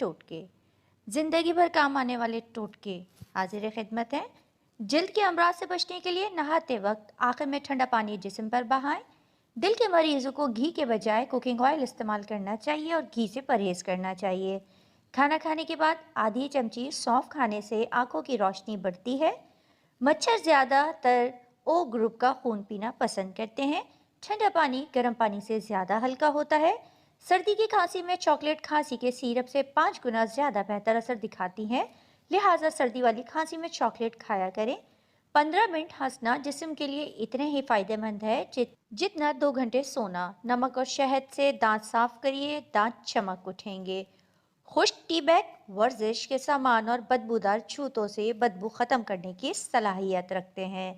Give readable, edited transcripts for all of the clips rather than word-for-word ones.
टोटके। ज़िंदगी भर काम आने वाले टोटके हाजिर खिदमत हैं। जल्द के अमराज से बचने के लिए नहाते वक्त आखिर में ठंडा पानी जिस्म पर बहाएं। दिल के मरीजों को घी के बजाय कुकिंग ऑयल इस्तेमाल करना चाहिए और घी से परहेज करना चाहिए। खाना खाने के बाद आधी चमची सौंफ खाने से आंखों की रोशनी बढ़ती है। मच्छर ज़्यादातर ओ ग्रुप का खून पीना पसंद करते हैं। ठंडा पानी गर्म पानी से ज़्यादा हल्का होता है। सर्दी की खांसी में चॉकलेट खांसी के सिरप से 5 गुना ज़्यादा बेहतर असर दिखाती है, लिहाजा सर्दी वाली खांसी में चॉकलेट खाया करें। 15 मिनट हंसना जिस्म के लिए इतने ही फायदेमंद है जितना 2 घंटे सोना। नमक और शहद से दांत साफ करिए, दांत चमक उठेंगे। खुश्क टी बैग वर्जिश के सामान और बदबूदार छूतों से बदबू ख़त्म करने की सलाहियत रखते हैं।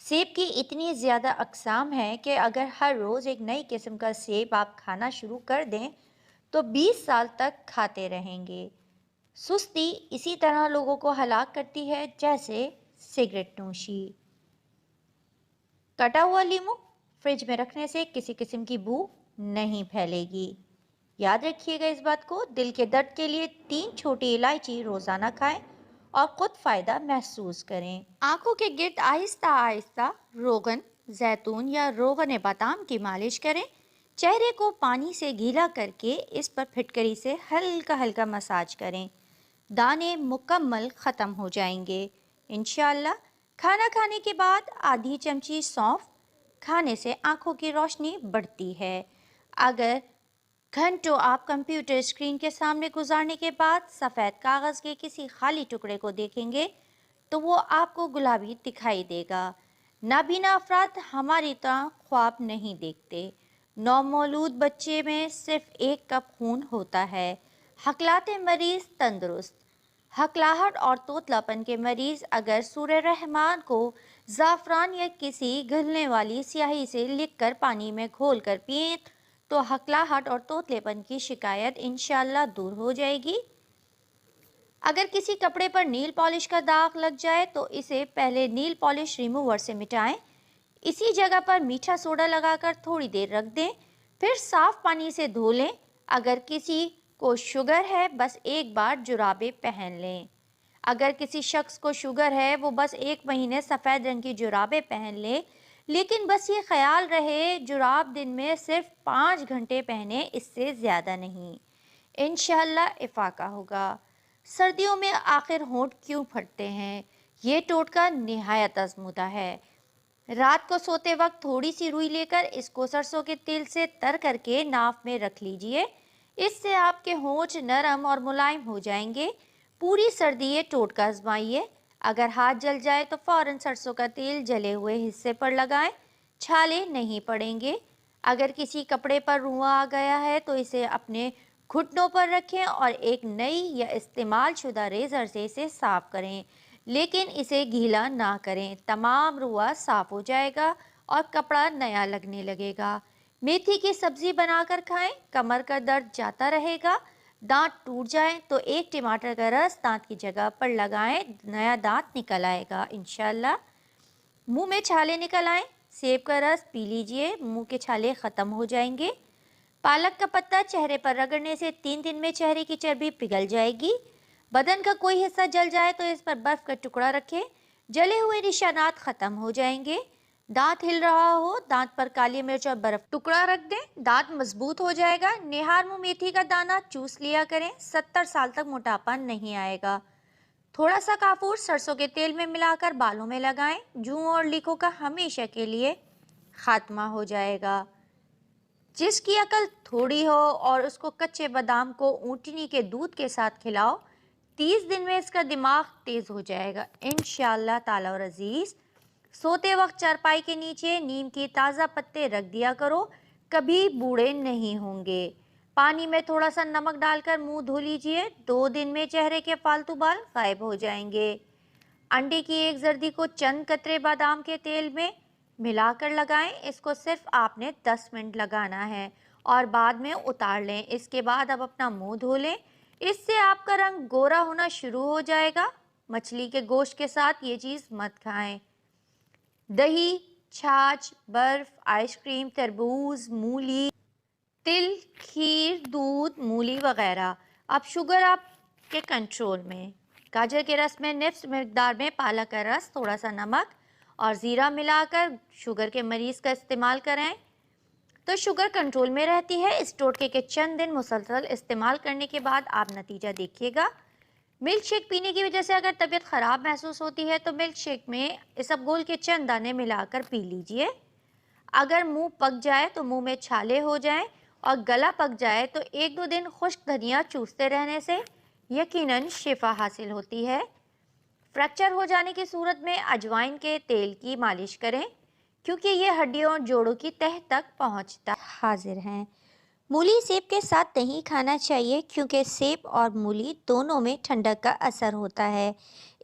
सेब की इतनी ज़्यादा अक़साम हैं कि अगर हर रोज़ एक नई किस्म का सेब आप खाना शुरू कर दें तो 20 साल तक खाते रहेंगे। सुस्ती इसी तरह लोगों को हलाक करती है जैसे सिगरेट नोशी। कटा हुआ लीमू फ्रिज में रखने से किसी किस्म की बू नहीं फैलेगी। याद रखिएगा इस बात को। दिल के दर्द के लिए 3 छोटी इलायची रोज़ाना खाएं और खुद फ़ायदा महसूस करें। आंखों के गिर्द आहिस्ता आहिस्ता रोगन जैतून या रोगन बादाम की मालिश करें। चेहरे को पानी से गीला करके इस पर फिटकरी से हल्का हल्का मसाज करें। दाने मुकम्मल ख़त्म हो जाएंगे इंशाअल्लाह। खाना खाने के बाद आधी चमची सौंफ खाने से आंखों की रोशनी बढ़ती है। अगर घंटों आप कंप्यूटर स्क्रीन के सामने गुजारने के बाद सफ़ेद कागज़ के किसी खाली टुकड़े को देखेंगे तो वो आपको गुलाबी दिखाई देगा। नाबीना अफराद हमारी तरह ख्वाब नहीं देखते। नौमौलूद बच्चे में सिर्फ 1 कप खून होता है। हकलाते मरीज़ तंदुरुस्त। हकलाहट और तोतलापन के मरीज़ अगर सूरह रहमान को ज़ाफ़रान या किसी घुलने वाली स्याही से लिखकर पानी में घोल कर पिएं तो हकलाहट और तोतलेपन की शिकायत इंशाअल्लाह दूर हो जाएगी। अगर किसी कपड़े पर नील पॉलिश का दाग लग जाए तो इसे पहले नील पॉलिश रिमूवर से मिटाएं। इसी जगह पर मीठा सोडा लगाकर थोड़ी देर रख दें, फिर साफ पानी से धो लें। अगर किसी को शुगर है बस एक बार जुराबें पहन लें। अगर किसी शख्स को शुगर है वो बस 1 महीने सफ़ेद रंग की जुराबें पहन ले, लेकिन बस ये ख्याल रहे जुराब दिन में सिर्फ 5 घंटे पहने, इससे ज़्यादा नहीं। इंशाअल्लाह इफ़ाक़ा होगा। सर्दियों में आखिर होंठ क्यों फटते हैं? ये टोटका निहायत आज़मूदा है। रात को सोते वक्त थोड़ी सी रुई लेकर इसको सरसों के तेल से तर करके नाक में रख लीजिए। इससे आपके होंठ नरम और मुलायम हो जाएंगे। पूरी सर्दी ये टोटका आजमाइए। अगर हाथ जल जाए तो फ़ौरन सरसों का तेल जले हुए हिस्से पर लगाएं, छाले नहीं पड़ेंगे। अगर किसी कपड़े पर रुआं आ गया है तो इसे अपने घुटनों पर रखें और एक नई या इस्तेमाल शुदा रेज़र से इसे साफ करें, लेकिन इसे गीला ना करें। तमाम रुआ साफ हो जाएगा और कपड़ा नया लगने लगेगा। मेथी की सब्जी बनाकर खाएं, कमर का दर्द जाता रहेगा। दांत टूट जाए तो 1 टमाटर का रस दांत की जगह पर लगाएं, नया दांत निकल आएगा इंशाअल्लाह। मुंह में छाले निकल आए, सेब का रस पी लीजिए, मुंह के छाले ख़त्म हो जाएंगे। पालक का पत्ता चेहरे पर रगड़ने से 3 दिन में चेहरे की चर्बी पिघल जाएगी। बदन का कोई हिस्सा जल जाए तो इस पर बर्फ़ का टुकड़ा रखें, जले हुए निशानात ख़त्म हो जाएंगे। दांत हिल रहा हो, दांत पर काली मिर्च और बर्फ टुकड़ा रख दें, दांत मजबूत हो जाएगा। निहार मुंह मेथी का दाना चूस लिया करें, 70 साल तक मोटापा नहीं आएगा। थोड़ा सा काफूर सरसों के तेल में मिलाकर बालों में लगाएं, जूं और लीकों का हमेशा के लिए खात्मा हो जाएगा। जिसकी अकल थोड़ी हो और उसको कच्चे बादाम को ऊँटनी के दूध के साथ खिलाओ, 30 दिन में इसका दिमाग तेज़ हो जाएगा इंशाअल्लाह ताला। और अजीज़, सोते वक्त चारपाई के नीचे नीम के ताज़ा पत्ते रख दिया करो, कभी बूढ़े नहीं होंगे। पानी में थोड़ा सा नमक डालकर मुंह धो लीजिए, 2 दिन में चेहरे के फालतू बाल गायब हो जाएंगे। अंडे की एक जर्दी को चंद कतरे बादाम के तेल में मिलाकर लगाएं। इसको सिर्फ आपने 10 मिनट लगाना है और बाद में उतार लें। इसके बाद अब अपना मुंह धो लें, इससे आपका रंग गोरा होना शुरू हो जाएगा। मछली के गोश्त के साथ ये चीज़ मत खाएं। दही, छाछ, बर्फ, आइसक्रीम, तरबूज, मूली, तिल, खीर, दूध, मूली वगैरह अब शुगर आप के कंट्रोल में। गाजर के रस में निफ्स मकदार में पालक का रस, थोड़ा सा नमक और ज़ीरा मिलाकर शुगर के मरीज़ का इस्तेमाल करें तो शुगर कंट्रोल में रहती है। इस टोटके के चंद दिन मुसलसल इस्तेमाल करने के बाद आप नतीजा देखिएगा। मिल्क शेक पीने की वजह से अगर तबीयत ख़राब महसूस होती है तो मिल्क शेक में इसबगोल के चंद दाने मिलाकर पी लीजिए। अगर मुंह पक जाए तो मुंह में छाले हो जाएं और गला पक जाए तो 1-2 दिन खुश्क धनिया चूसते रहने से यकीनन शिफा हासिल होती है। फ्रैक्चर हो जाने की सूरत में अजवाइन के तेल की मालिश करें क्योंकि ये हड्डियों और जोड़ों की तह तक पहुंचता हाजिर हैं। मूली सेब के साथ नहीं खाना चाहिए क्योंकि सेब और मूली दोनों में ठंडक का असर होता है।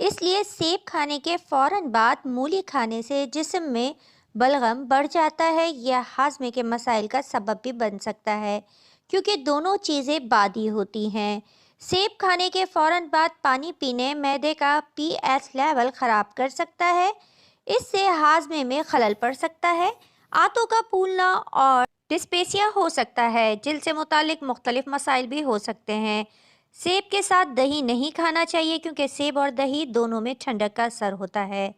इसलिए सेब खाने के फौरन बाद मूली खाने से जिस्म में बलगम बढ़ जाता है या हाजमे के मसाइल का सबब भी बन सकता है क्योंकि दोनों चीज़ें बादी होती हैं। सेब खाने के फौरन बाद पानी पीने मैदे का पीएच लेवल ख़राब कर सकता है। इससे हाजमे में खलल पड़ सकता है, आंतों का फूलना और डिस्पेसिया हो सकता है। जिल्द से मुतालिक मुख्तलिफ मसाइल भी हो सकते हैं। सेब के साथ दही नहीं खाना चाहिए क्योंकि सेब और दही दोनों में ठंडक का असर होता है।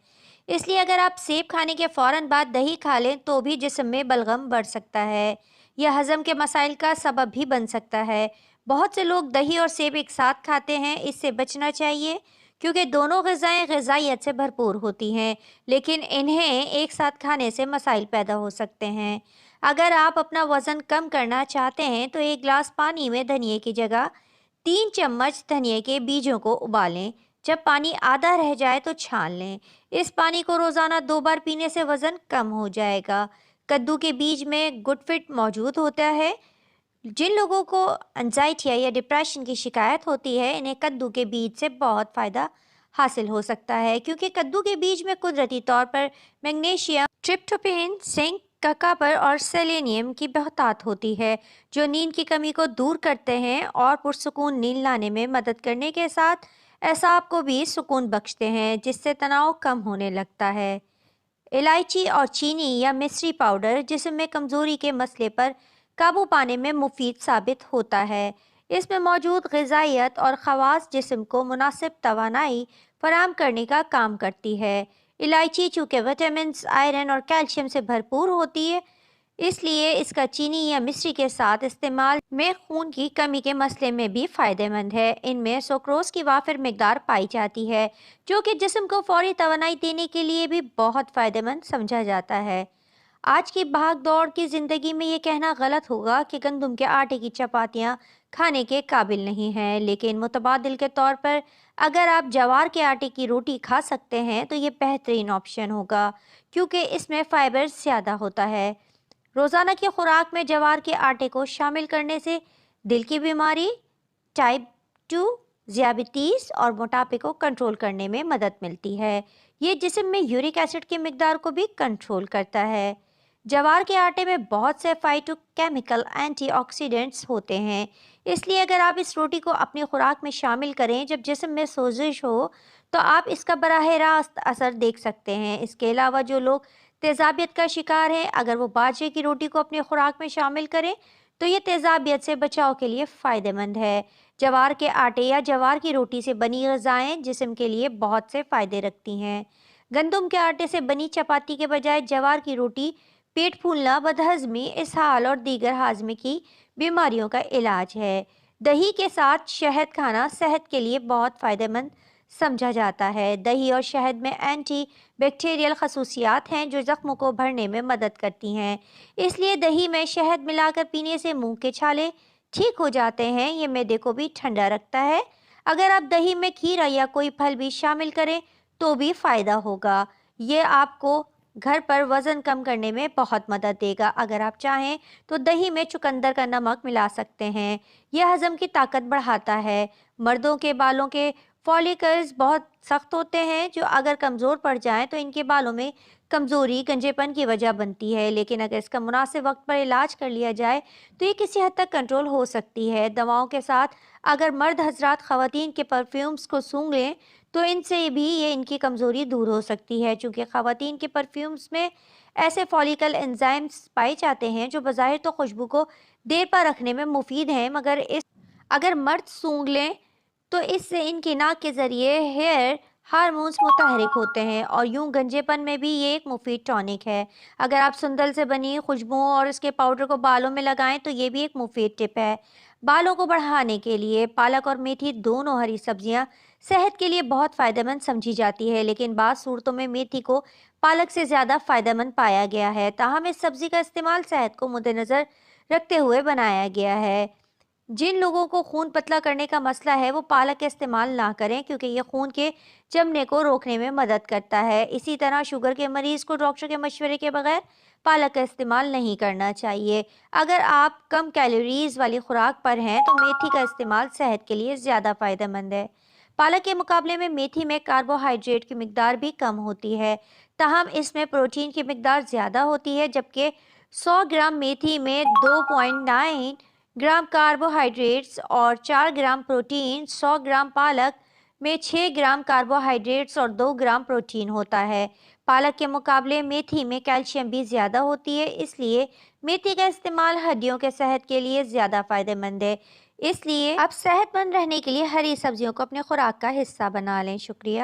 इसलिए अगर आप सेब खाने के फ़ौरन बाद दही खा लें तो भी जिस्म में बलगम बढ़ सकता है। यह हज़म के मसाइल का सबब भी बन सकता है। बहुत से लोग दही और सेब एक साथ खाते हैं, इससे बचना चाहिए क्योंकि दोनों ग़िज़ाएँ ग़िज़ाइयत से भरपूर होती हैं, लेकिन इन्हें एक साथ खाने से मसाइल पैदा हो सकते हैं। अगर आप अपना वज़न कम करना चाहते हैं तो 1 गिलास पानी में धनिए की जगह 3 चम्मच धनिए के बीजों को उबालें। जब पानी आधा रह जाए तो छान लें। इस पानी को रोज़ाना 2 बार पीने से वज़न कम हो जाएगा। कद्दू के बीज में गुडफिट मौजूद होता है। जिन लोगों को एंजाइटी या डिप्रेशन की शिकायत होती है, इन्हें कद्दू के बीज से बहुत फ़ायदा हासिल हो सकता है क्योंकि कद्दू के बीज में कुदरती तौर पर मैग्नीशियम, ट्रिप्टोफैन, जिंक, कॉपर और सेलेनियम की बहुतायत होती है जो नींद की कमी को दूर करते हैं और पुरसुकून नींद लाने में मदद करने के साथ एसाब को भी सुकून बख्शते हैं जिससे तनाव कम होने लगता है। इलायची और चीनी या मिश्री पाउडर जिस्म में कमज़ोरी के मसले पर काबू पाने में मुफीद साबित होता है। इसमें मौजूद ग़िज़ाइयत और ख़वास जिस्म को मुनासिब तवानाई फराहम करने का काम करती है। इलायची चूँकि विटामिन्स, आयरन और कैल्शियम से भरपूर होती है, इसलिए इसका चीनी या मिश्री के साथ इस्तेमाल में खून की कमी के मसले में भी फ़ायदेमंद है। इनमें सुक्रोज़ की वाफिर मिकदार पाई जाती है जो कि जिस्म को फौरी तवानाई देने के लिए भी बहुत फ़ायदेमंद समझा जाता है। आज की भाग दौड़ की ज़िंदगी में ये कहना गलत होगा कि गंदम के आटे की चपातियाँ खाने के काबिल नहीं हैं, लेकिन मुतबादिल के तौर पर अगर आप जवार के आटे की रोटी खा सकते हैं तो ये बेहतरीन ऑप्शन होगा क्योंकि इसमें फ़ाइबर ज़्यादा होता है। रोज़ाना की खुराक में जवार के आटे को शामिल करने से दिल की बीमारी, टाइप 2, ज़ियाबितीस और मोटापे को कंट्रोल करने में मदद मिलती है। ये जिस्म में यूरिक एसिड की मिकदार को भी कंट्रोल करता है। जवार के आटे में बहुत से फाइटोकेमिकल एंटीऑक्सीडेंट्स होते हैं, इसलिए अगर आप इस रोटी को अपनी खुराक में शामिल करें जब जिस्म में सोजिश हो तो आप इसका बराह रास्त असर देख सकते हैं। इसके अलावा जो लोग तेज़ाबियत का शिकार हैं, अगर वो बाजरे की रोटी को अपनी खुराक में शामिल करें तो ये तेज़ाबियत से बचाव के लिए फ़ायदेमंद है। जवार के आटे या जवार की रोटी से बनी ग़िज़ाएँ जिस्म के लिए बहुत से फ़ायदे रखती हैं। गंदम के आटे से बनी चपाती के बजाय जवार की रोटी पेट फूलना, बदहज़मी, इसहाल और दीगर हाजमे की बीमारियों का इलाज है। दही के साथ शहद खाना सेहत के लिए बहुत फ़ायदेमंद समझा जाता है। दही और शहद में एंटी बैक्टीरियल खसूसियात हैं जो ज़ख्मों को भरने में मदद करती हैं, इसलिए दही में शहद मिलाकर पीने से मुंह के छाले ठीक हो जाते हैं। ये मैदे को भी ठंडा रखता है। अगर आप दही में खीरा या कोई फल भी शामिल करें तो भी फ़ायदा होगा। ये आपको घर पर वज़न कम करने में बहुत मदद देगा। अगर आप चाहें तो दही में चुकंदर का नमक मिला सकते हैं। यह हज़म की ताकत बढ़ाता है। मर्दों के बालों के फॉलिकल्स बहुत सख्त होते हैं जो अगर कमज़ोर पड़ जाएं तो इनके बालों में कमज़ोरी, गंजेपन की वजह बनती है, लेकिन अगर इसका मुनासिब वक्त पर इलाज कर लिया जाए तो ये किसी हद तक कंट्रोल हो सकती है। दवाओं के साथ अगर मर्द हजरात ख़वातीन के परफ्यूम्स को सूंघ लें तो इनसे भी ये इनकी कमज़ोरी दूर हो सकती है, चूँकि ख़वातीन के परफ्यूम्स में ऐसे फॉलिकल एंजाइम्स पाए जाते हैं जो बज़ाहिर तो खुशबू को देर पर रखने में मुफीद हैं, मगर इस اگر مرد سونگھ لیں تو اس سے ان کی ناک کے ذریعے ہیئر ہارمونز متحرک ہوتے ہیں اور یوں گنجے پن میں بھی یہ ایک مفید ٹونک ہے۔ اگر آپ سندل سے بنی خوشبوؤں اور اس کے پاؤڈر کو بالوں میں لگائیں تو یہ بھی ایک مفید ٹپ ہے۔ بالوں کو بڑھانے کے لیے پالک اور میتھی دونوں ہری سبزیاں صحت کے لیے بہت فائدہ مند سمجھی جاتی ہے، لیکن بعض صورتوں میں میتھی کو پالک سے زیادہ فائدہ مند پایا گیا ہے۔ تاہم اس سبزی کا استعمال صحت کو مد نظر رکھتے ہوئے بنایا گیا ہے۔ جن لوگوں کو خون پتلا کرنے کا مسئلہ ہے وہ پالک کا استعمال نہ کریں کیونکہ یہ خون کے جمنے کو روکنے میں مدد کرتا ہے۔ اسی طرح شوگر کے مریض کو ڈاکٹر کے مشورے کے بغیر پالک کا استعمال نہیں کرنا چاہیے۔ اگر آپ کم کیلوریز والی خوراک پر ہیں تو میتھی کا استعمال صحت کے لیے زیادہ فائدہ مند ہے۔ پالک کے مقابلے میں میتھی میں کاربوہائیڈریٹ کی مقدار بھی کم ہوتی ہے، تاہم اس میں پروٹین کی مقدار زیادہ ہوتی ہے، جبکہ 100 گرام میتھی میں 2.9 گرام کاربوہائیڈریٹس اور 4 گرام پروٹین، 100 گرام پالک میں 6 گرام کاربوہائیڈریٹس اور 2 گرام پروٹین ہوتا ہے۔ پالک کے مقابلے میتھی میں کیلشیم بھی زیادہ ہوتی ہے، اس لیے میتھی کا استعمال ہڈیوں کے صحت کے لیے زیادہ فائدہ مند ہے۔ اس لیے آپ صحت مند رہنے کے لیے ہری سبزیوں کو اپنے خوراک کا حصہ بنا لیں۔ شکریہ۔